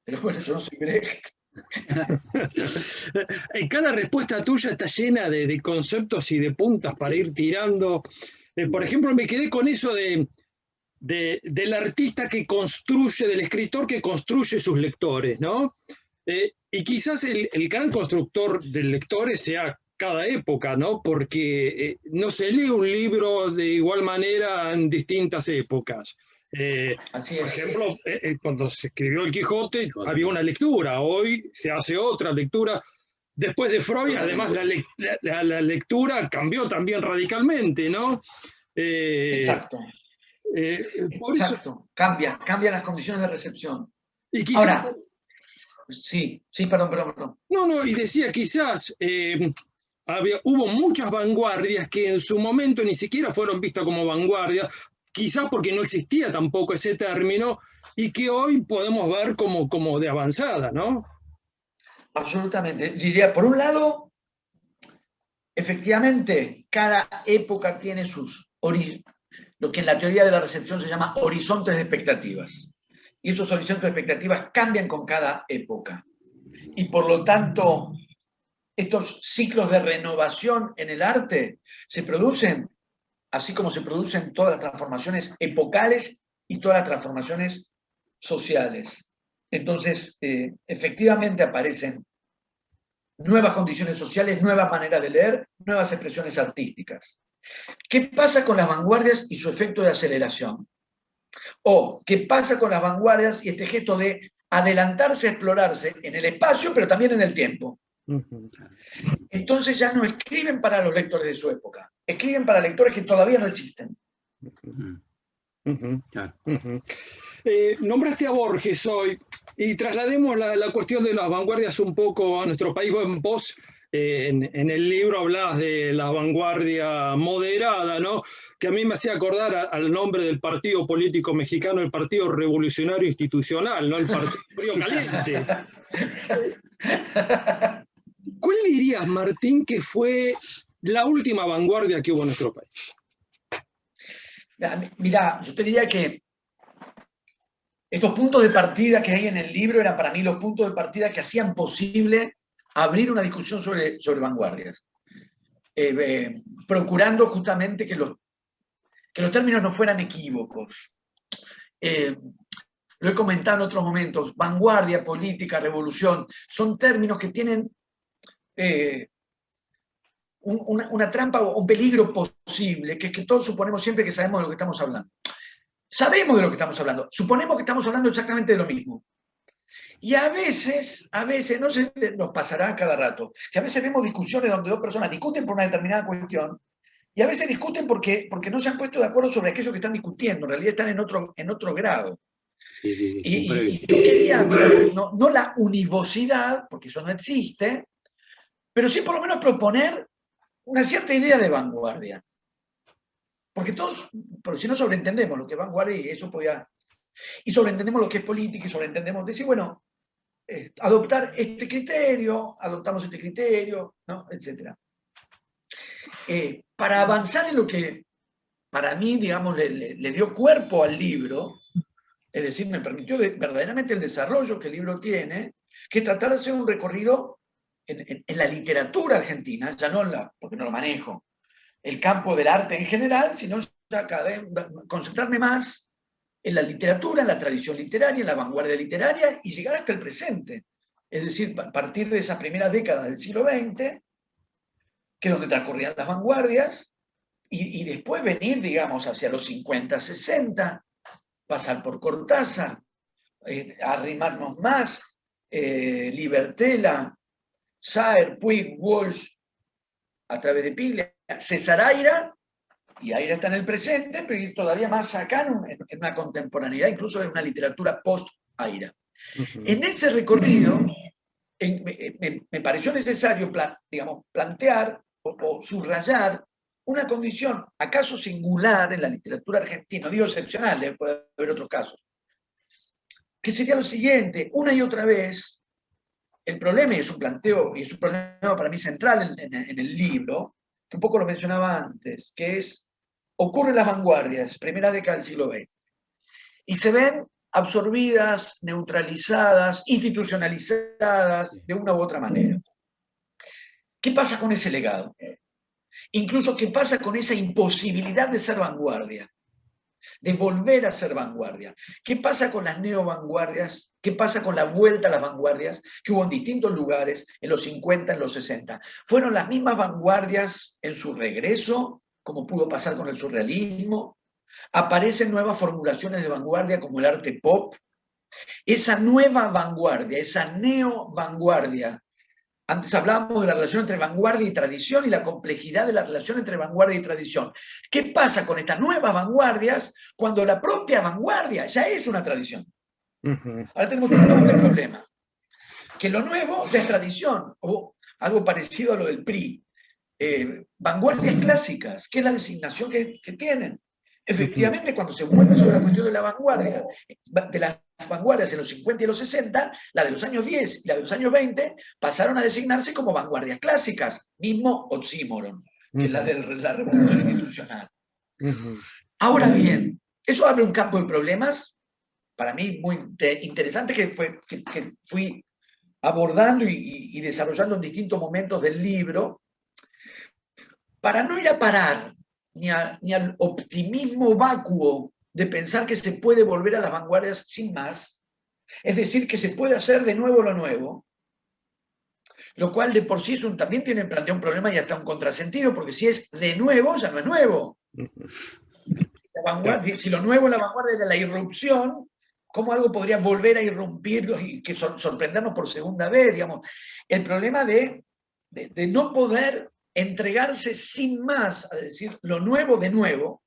[SPEAKER 3] pero bueno, yo no soy Brecht.
[SPEAKER 2] Cada respuesta tuya está llena de conceptos y de puntas para ir tirando. Por ejemplo, me quedé con eso del artista que construye, del escritor que construye sus lectores, ¿no? Y quizás el gran constructor de lectores sea cada época, ¿no? Porque no se lee un libro de igual manera en distintas épocas.
[SPEAKER 3] Así es.
[SPEAKER 2] Por ejemplo, cuando se escribió El Quijote había una lectura, hoy se hace otra lectura. Después de Freud, además, la lectura cambió también radicalmente, ¿no?
[SPEAKER 3] Exacto. Exacto. Cambian las condiciones de recepción.
[SPEAKER 2] Y quizás,
[SPEAKER 3] ahora, sí, perdón.
[SPEAKER 2] No, y decía, quizás hubo muchas vanguardias que en su momento ni siquiera fueron vistas como vanguardias, quizás porque no existía tampoco ese término, y que hoy podemos ver como de avanzada, ¿no?
[SPEAKER 3] Absolutamente. Diría, por un lado, efectivamente, cada época tiene lo que en la teoría de la recepción se llama horizontes de expectativas. Y esos horizontes de expectativas cambian con cada época. Y por lo tanto, estos ciclos de renovación en el arte se producen, así como se producen todas las transformaciones epocales y todas las transformaciones sociales. Entonces, efectivamente aparecen nuevas condiciones sociales, nuevas maneras de leer, nuevas expresiones artísticas. ¿Qué pasa con las vanguardias y su efecto de aceleración? O, ¿qué pasa con las vanguardias y este gesto de adelantarse, explorarse en el espacio, pero también en el tiempo? Entonces ya no escriben para los lectores de su época, escriben para lectores que todavía no existen.
[SPEAKER 2] Nombraste a Borges hoy, y traslademos la cuestión de las vanguardias un poco a nuestro país. Vos en el libro hablabas de la vanguardia moderada, ¿no? Que a mí me hacía acordar al nombre del partido político mexicano, el Partido Revolucionario Institucional, ¿no? El Partido Frío Caliente. ¿Cuál dirías, Martín, que fue la última vanguardia que hubo en nuestro país?
[SPEAKER 3] Mirá, yo te diría que estos puntos de partida que hay en el libro eran para mí los puntos de partida que hacían posible abrir una discusión sobre vanguardias, procurando justamente que los términos no fueran equívocos. Lo he comentado en otros momentos, vanguardia, política, revolución, son términos que tienen una trampa o un peligro posible, que es que todos suponemos siempre que sabemos de lo que estamos hablando. Sabemos de lo que estamos hablando, suponemos que estamos hablando exactamente de lo mismo. Y a veces, no sé, nos pasará cada rato, que a veces vemos discusiones donde dos personas discuten por una determinada cuestión, y a veces discuten porque no se han puesto de acuerdo sobre aquello que están discutiendo, en realidad están en otro grado.
[SPEAKER 1] Sí,
[SPEAKER 3] y yo quería, digamos, no la univocidad, porque eso no existe, pero sí por lo menos proponer una cierta idea de vanguardia. Porque si no sobreentendemos lo que es vanguardia, y eso podía... Y sobreentendemos lo que es política, y sobreentendemos, decir, bueno, adoptar este criterio, adoptamos este criterio, ¿no? Etc. Para avanzar en lo que, para mí, digamos, le dio cuerpo al libro, es decir, me permitió verdaderamente el desarrollo que el libro tiene, que tratar de hacer un recorrido en la literatura argentina, ya no porque no lo manejo, el campo del arte en general, sino ya concentrarme más en la literatura, en la tradición literaria, en la vanguardia literaria y llegar hasta el presente. Es decir, a partir de esas primeras décadas del siglo XX, que es donde transcurrían las vanguardias, y después venir, digamos, hacia los 50, 60, pasar por Cortázar, arrimarnos más, Libertela, Saer, Puig, Walsh, a través de Piglia, César Aira, y Aira está en el presente, pero ir todavía más acá en una contemporaneidad, incluso en una literatura post-Aira. En ese recorrido, me pareció necesario plantear o subrayar una condición, acaso singular en la literatura argentina, no digo excepcional, puede haber otros casos, que sería lo siguiente: una y otra vez, el problema, y es un planteo, y es un problema para mí central en el libro, que un poco lo mencionaba antes, que es, ocurren las vanguardias, primera década del siglo XX, y se ven absorbidas, neutralizadas, institucionalizadas de una u otra manera. ¿Qué pasa con ese legado? Incluso, ¿qué pasa con esa imposibilidad de ser vanguardia? De volver a ser vanguardia. ¿Qué pasa con las neovanguardias? ¿Qué pasa con la vuelta a las vanguardias que hubo en distintos lugares en los 50, en los 60? ¿Fueron las mismas vanguardias en su regreso, como pudo pasar con el surrealismo? ¿Aparecen nuevas formulaciones de vanguardia como el arte pop? Esa nueva vanguardia, esa neovanguardia. Antes hablábamos de la relación entre vanguardia y tradición y la complejidad de la relación entre vanguardia y tradición. ¿Qué pasa con estas nuevas vanguardias cuando la propia vanguardia ya es una tradición? Ahora tenemos un doble problema. Que lo nuevo ya es tradición, o algo parecido a lo del PRI. Vanguardias clásicas, que es la designación que tienen. Efectivamente, cuando se vuelve sobre la cuestión de la vanguardia, de las vanguardias en los 50 y los 60, la de los años 10 y la de los años 20, pasaron a designarse como vanguardias clásicas, mismo oxímoron, que es la de la revolución institucional. Ahora bien, eso abre un campo de problemas, para mí muy interesante, que fui abordando y desarrollando en distintos momentos del libro, para no ir a parar ni al optimismo vacuo de pensar que se puede volver a las vanguardias sin más, es decir, que se puede hacer de nuevo lo nuevo, lo cual de por sí también plantea un problema y hasta un contrasentido, porque si es de nuevo, ya no es nuevo. Si lo nuevo en la vanguardia era la irrupción, ¿cómo algo podría volver a irrumpir y que sorprendernos por segunda vez? Digamos, el problema de no poder entregarse sin más a decir lo nuevo de nuevo,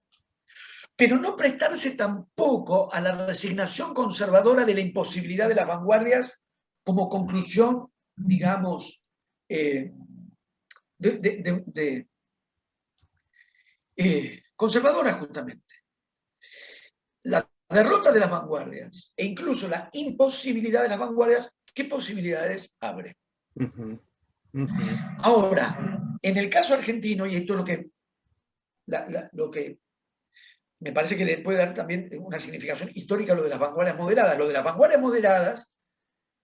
[SPEAKER 3] pero no prestarse tampoco a la resignación conservadora de la imposibilidad de las vanguardias como conclusión, digamos, conservadora justamente. La derrota de las vanguardias e incluso la imposibilidad de las vanguardias, ¿qué posibilidades abre? Ahora, en el caso argentino, y esto es lo que me parece que le puede dar también una significación histórica a lo de las vanguardias moderadas. Lo de las vanguardias moderadas,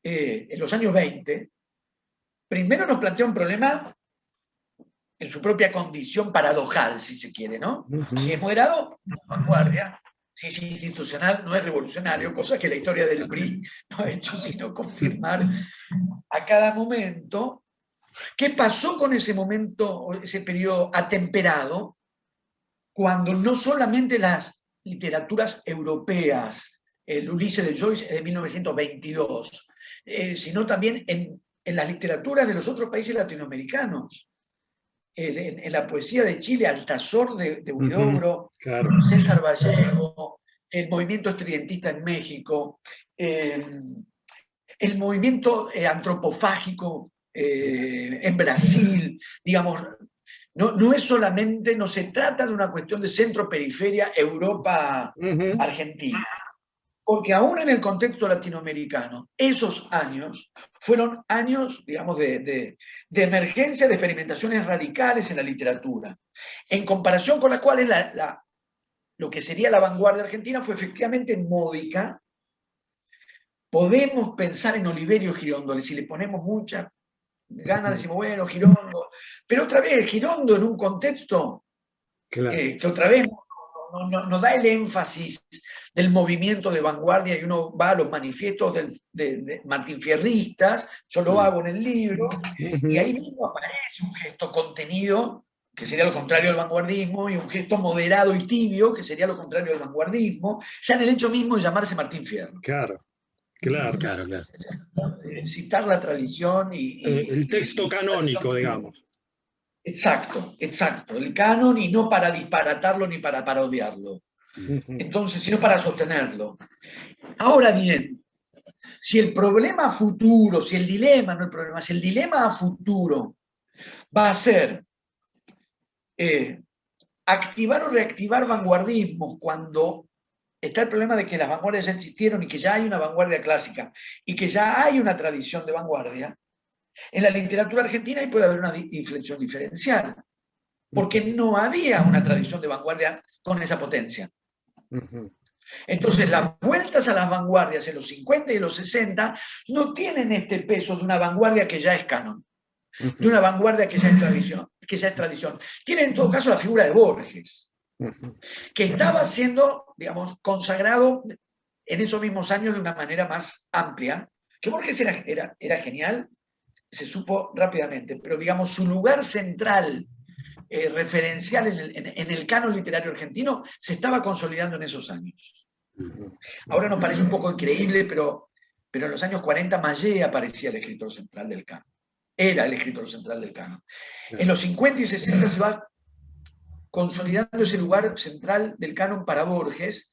[SPEAKER 3] en los años 20, primero nos plantea un problema en su propia condición paradojal, si se quiere, ¿no? Si es moderado, no es vanguardia. Si es institucional, no es revolucionario, cosa que la historia del PRI no ha hecho sino confirmar a cada momento. ¿Qué pasó con ese momento, ese periodo atemperado, cuando no solamente las literaturas europeas, el Ulises de Joyce es de 1922, sino también en las literaturas de los otros países latinoamericanos? En la poesía de Chile, Altazor de Huidobro, claro. César Vallejo, el movimiento estridentista en México, el movimiento antropofágico en Brasil, digamos, no es solamente, no se trata de una cuestión de centro-periferia, Europa, Argentina. Porque aún en el contexto latinoamericano, esos años fueron años, digamos, de emergencia, de experimentaciones radicales en la literatura, en comparación con las cuales lo que sería la vanguardia argentina fue efectivamente módica. Podemos pensar en Oliverio Girondo, si le ponemos muchas ganas, decimos, bueno, Girondo, pero otra vez, Girondo en un contexto que otra vez no da el énfasis del movimiento de vanguardia, y uno va a los manifiestos de martinfierristas, yo lo hago en el libro, y ahí mismo aparece un gesto contenido, que sería lo contrario del vanguardismo, y un gesto moderado y tibio, que sería lo contrario del vanguardismo, ya en el hecho mismo de llamarse Martín Fierro.
[SPEAKER 2] Claro.
[SPEAKER 3] Citar la tradición
[SPEAKER 2] el texto canónico, digamos.
[SPEAKER 3] Exacto, el canon, y no para disparatarlo ni para parodiarlo. Entonces, sino para sostenerlo. Ahora bien, si el problema futuro, si el dilema, no el problema, si el dilema a futuro va a ser activar o reactivar vanguardismos cuando está el problema de que las vanguardias ya existieron y que ya hay una vanguardia clásica y que ya hay una tradición de vanguardia, en la literatura argentina ahí puede haber una inflexión diferencial, porque no había una tradición de vanguardia con esa potencia. Entonces, las vueltas a las vanguardias en los 50 y los 60 no tienen este peso de una vanguardia que ya es canon, de una vanguardia que ya es tradición. Tienen en todo caso la figura de Borges, que estaba siendo, digamos, consagrado en esos mismos años de una manera más amplia, que Borges era genial, se supo rápidamente, pero digamos su lugar central, referencial en el canon literario argentino, se estaba consolidando en esos años. Ahora nos parece un poco increíble, pero en los años 40 Mayé aparecía el escritor central del canon. Era el escritor central del canon. En los 50 y 60 se va consolidando ese lugar central del canon para Borges,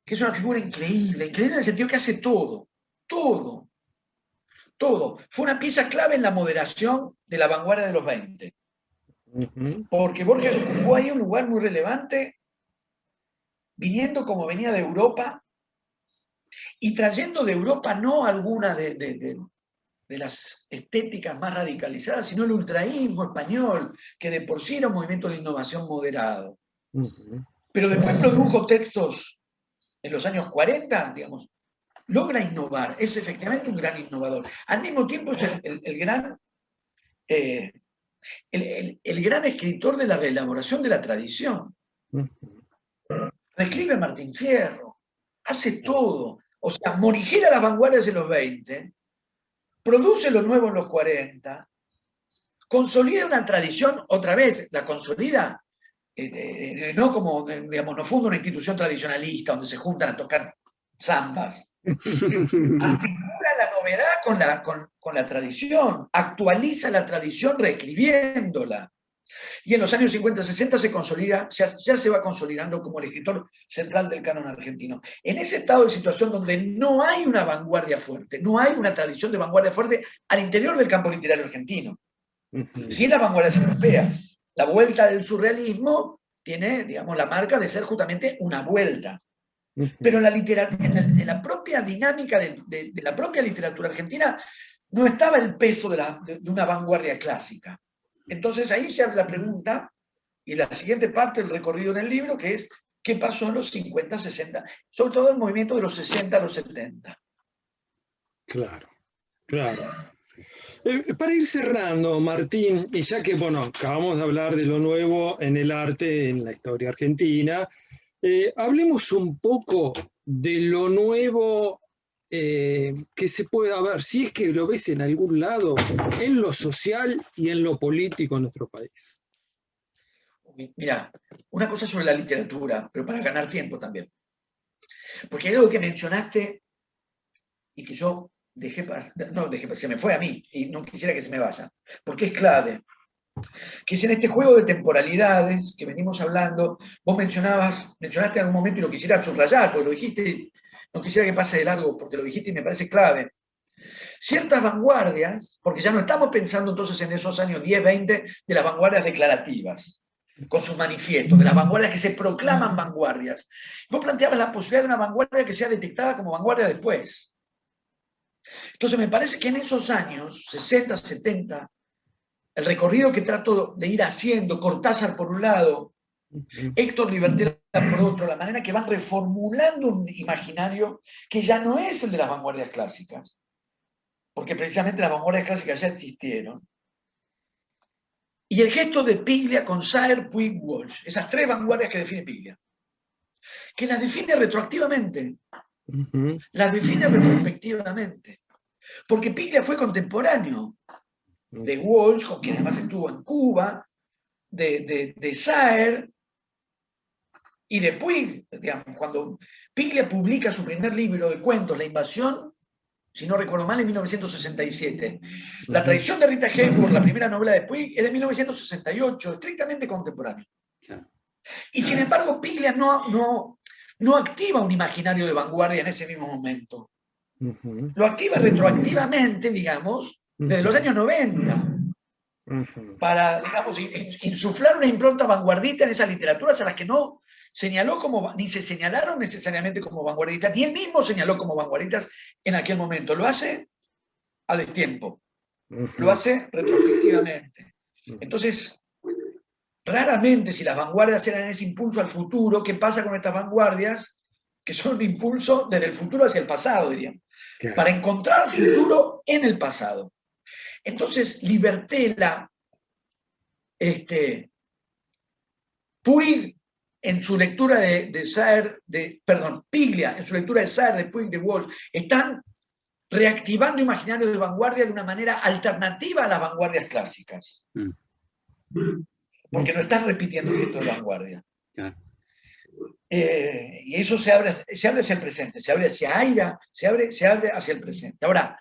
[SPEAKER 3] que es una figura increíble en el sentido que hace todo. Fue una pieza clave en la moderación de la vanguardia de los 20. Porque Borges ocupó ahí un lugar muy relevante, viniendo como venía de Europa, y trayendo de Europa no alguna de las estéticas más radicalizadas, sino el ultraísmo español, que de por sí era un movimiento de innovación moderado. Pero después produjo textos en los años 40, digamos, logra innovar, es efectivamente un gran innovador. Al mismo tiempo es el gran escritor de la reelaboración de la tradición. Reescribe Martín Fierro, hace todo. O sea, morigera las vanguardias en los 20, produce lo nuevo en los 40, consolida una tradición, otra vez, la consolida, no como, digamos, no funda una institución tradicionalista donde se juntan a tocar zambas. Articula la novedad con la tradición, actualiza la tradición reescribiéndola. Y en los años 50-60 se consolida, ya se va consolidando como el escritor central del canon argentino. En ese estado de situación donde no hay una vanguardia fuerte, no hay una tradición de vanguardia fuerte al interior del campo literario argentino. Sí en las vanguardias europeas. La vuelta del surrealismo tiene, digamos, la marca de ser justamente una vuelta. Pero en la propia dinámica de la propia literatura argentina no estaba el peso de una vanguardia clásica. Entonces ahí se abre la pregunta, y la siguiente parte del recorrido en el libro, que es ¿qué pasó en los 50, 60? Sobre todo el movimiento de los 60 a los 70.
[SPEAKER 2] Claro, claro. Para ir cerrando, Martín, y ya que, bueno, acabamos de hablar de lo nuevo en el arte, en la historia argentina, hablemos un poco de lo nuevo que se pueda ver, si es que lo ves en algún lado, en lo social y en lo político en nuestro país.
[SPEAKER 3] Mira, una cosa sobre la literatura, pero para ganar tiempo también. Porque hay algo que mencionaste y que yo se me fue a mí y no quisiera que se me vaya, porque es clave. Que es en este juego de temporalidades que venimos hablando, vos mencionaste en algún momento y lo quisiera subrayar, porque lo dijiste, no quisiera que pase de largo, porque lo dijiste y me parece clave. Ciertas vanguardias, porque ya no estamos pensando entonces en esos años 10, 20 de las vanguardias declarativas, con sus manifiestos, de las vanguardias que se proclaman vanguardias. Vos planteabas la posibilidad de una vanguardia que sea detectada como vanguardia después. Entonces me parece que en esos años, 60, 70, el recorrido que trato de ir haciendo, Cortázar por un lado, Héctor Libertela por otro, la manera que van reformulando un imaginario que ya no es el de las vanguardias clásicas, porque precisamente las vanguardias clásicas ya existieron. Y el gesto de Piglia con Saer, Puig, Walsh, esas tres vanguardias que define Piglia, que las define retroactivamente, las define retrospectivamente, porque Piglia fue contemporáneo de Walsh, con quien además estuvo en Cuba, de Saer y de Puig. Digamos, cuando Piglia publica su primer libro de cuentos, La invasión, si no recuerdo mal, en 1967. La tradición de Rita Hayworth, la primera novela de Puig, es de 1968, estrictamente contemporáneo. Y sin embargo, Piglia no activa un imaginario de vanguardia en ese mismo momento. Lo activa retroactivamente, digamos, desde los años 90. Para, digamos, insuflar una impronta vanguardista en esas literaturas a las que no señaló como, ni se señalaron necesariamente como vanguardistas, ni él mismo señaló como vanguardistas en aquel momento. Lo hace a destiempo, lo hace retrospectivamente. Entonces, raramente si las vanguardias eran ese impulso al futuro, ¿qué pasa con estas vanguardias? Que son un impulso desde el futuro hacia el pasado, diríamos, para encontrar futuro en el pasado. Entonces, Libertela, Puig, en su lectura de Saer, Piglia, en su lectura de Saer, de Puig, de Walsh, están reactivando imaginarios de vanguardia de una manera alternativa a las vanguardias clásicas. Porque no están repitiendo el gesto de vanguardia. Y eso se abre hacia el presente, se abre hacia el presente. Ahora,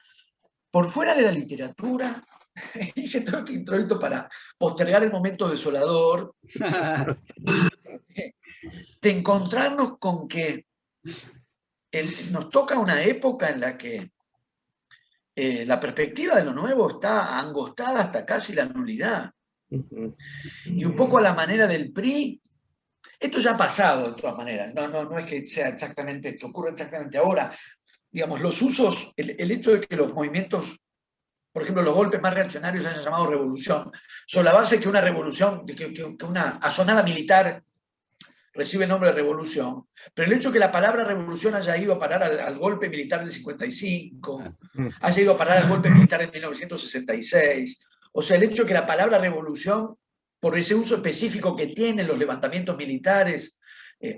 [SPEAKER 3] por fuera de la literatura, hice todo este introito para postergar el momento desolador, de encontrarnos con que nos toca una época en la que la perspectiva de lo nuevo está angostada hasta casi la nulidad. Y un poco a la manera del PRI, esto ya ha pasado de todas maneras, no es que sea exactamente, que ocurra exactamente ahora. digamos, los usos, el hecho de que los movimientos, por ejemplo, los golpes más reaccionarios se hayan llamado revolución, sobre la base que una revolución, que una asonada militar recibe el nombre de revolución, pero el hecho de que la palabra revolución haya ido a parar al golpe militar del 55, haya ido a parar al golpe militar de 1966, o sea, el hecho de que la palabra revolución, por ese uso específico que tienen los levantamientos militares,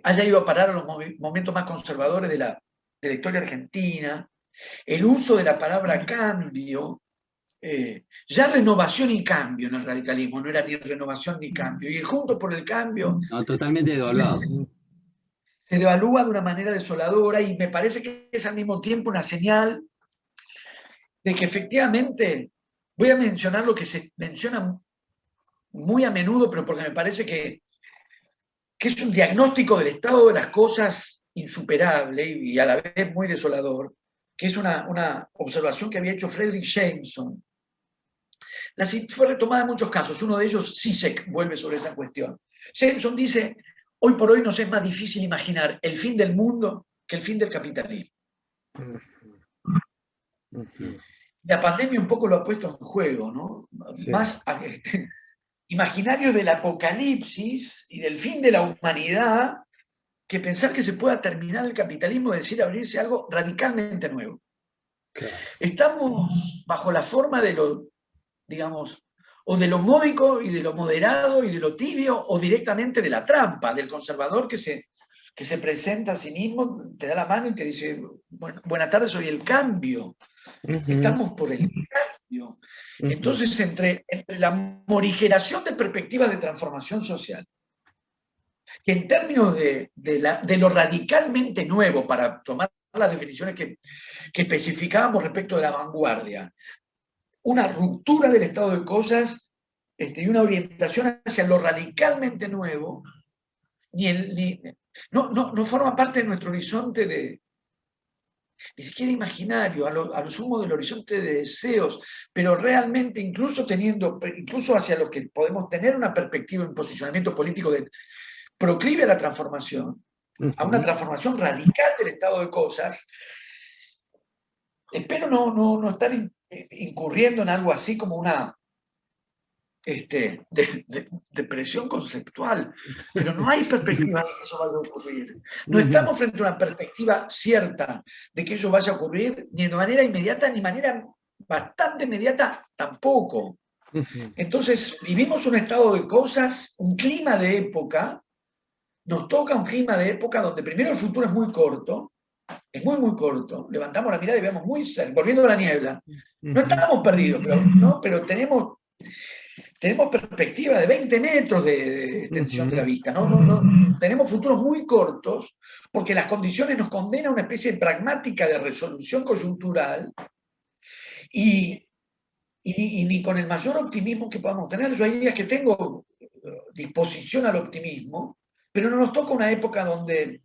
[SPEAKER 3] haya ido a parar a los momentos más conservadores de la historia argentina, el uso de la palabra cambio, ya renovación y cambio en el radicalismo, no era ni renovación ni cambio, y el Juntos por el Cambio
[SPEAKER 1] No, totalmente devaluado.
[SPEAKER 3] se devalúa de una manera desoladora, y me parece que es al mismo tiempo una señal de que efectivamente, voy a mencionar lo que se menciona muy a menudo, pero porque me parece que es un diagnóstico del estado de las cosas insuperable y a la vez muy desolador, que es una observación que había hecho Frederick Jameson. Fue retomada en muchos casos, uno de ellos Zizek vuelve sobre esa cuestión. Jameson dice, hoy por hoy nos es más difícil imaginar el fin del mundo que el fin del capitalismo. La pandemia un poco lo ha puesto en juego, ¿no? Sí. Más imaginario del apocalipsis y del fin de la humanidad que pensar que se pueda terminar el capitalismo, es decir, abrirse algo radicalmente nuevo. Claro. Estamos bajo la forma de lo, digamos, o de lo módico y de lo moderado y de lo tibio, o directamente de la trampa, del conservador que se presenta a sí mismo, te da la mano y te dice, bueno, buenas tardes, soy el cambio. Estamos por el cambio. Entonces, entre la morigeración de perspectivas de transformación social, que en términos de lo radicalmente nuevo, para tomar las definiciones que especificábamos respecto de la vanguardia, una ruptura del estado de cosas y una orientación hacia lo radicalmente nuevo, no forma parte de nuestro horizonte ni siquiera imaginario, a lo sumo del horizonte de deseos, pero realmente incluso hacia los que podemos tener una perspectiva, un posicionamiento político proclive a la transformación, a una transformación radical del estado de cosas. Espero no estar incurriendo en algo así como una depresión conceptual, pero no hay perspectiva de que eso vaya a ocurrir. No estamos frente a una perspectiva cierta de que ello vaya a ocurrir, ni de manera inmediata, ni de manera bastante inmediata tampoco. Entonces, vivimos un estado de cosas, un clima de época, nos toca un clima de época donde primero el futuro es muy corto, es muy corto, levantamos la mirada y vemos muy cerca, volviendo a la niebla. No estamos perdidos, pero tenemos perspectiva de 20 metros de extensión de la vista. Tenemos futuros muy cortos porque las condiciones nos condenan a una especie de pragmática de resolución coyuntural y ni con el mayor optimismo que podamos tener. Yo hay días que tengo disposición al optimismo, pero no nos toca una época donde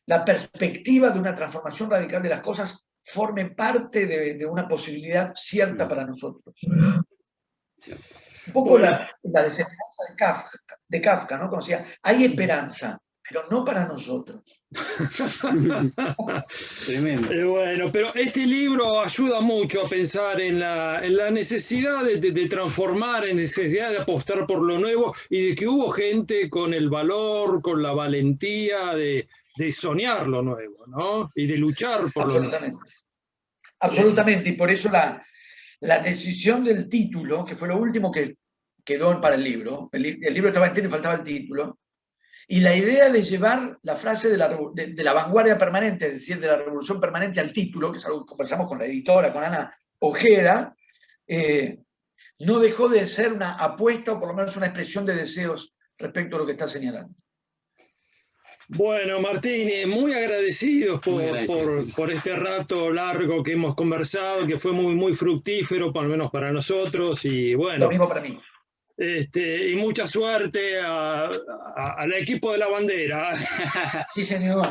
[SPEAKER 3] la perspectiva de una transformación radical de las cosas forme parte de una posibilidad cierta para nosotros. Un poco la desesperanza de Kafka, ¿no? Como decía, hay esperanza, pero no para nosotros.
[SPEAKER 2] Tremendo. Bueno, pero este libro ayuda mucho a pensar en la necesidad de transformar, en necesidad de apostar por lo nuevo, y de que hubo gente con el valor, con la valentía de soñar lo nuevo, ¿no? Y de luchar por lo nuevo.
[SPEAKER 3] Absolutamente, y por eso la decisión del título, que fue lo último que quedó para el libro libro estaba entero y faltaba el título, y la idea de llevar la frase de la vanguardia permanente, es decir, de la revolución permanente al título, que es algo que conversamos con la editora, con Ana Ojeda, no dejó de ser una apuesta, o por lo menos una expresión de deseos respecto a lo que está señalando.
[SPEAKER 2] Bueno, Martín, muy agradecidos por este rato largo que hemos conversado, que fue muy fructífero, por lo menos para nosotros, y bueno.
[SPEAKER 3] Lo mismo para mí.
[SPEAKER 2] Y mucha suerte al equipo de la bandera.
[SPEAKER 3] Sí, señor.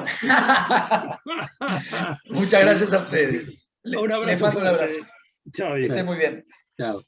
[SPEAKER 3] Muchas gracias a ustedes.
[SPEAKER 2] Un abrazo.
[SPEAKER 3] Les mando un abrazo.
[SPEAKER 2] Chao.
[SPEAKER 3] Que estén muy bien.
[SPEAKER 1] Chao.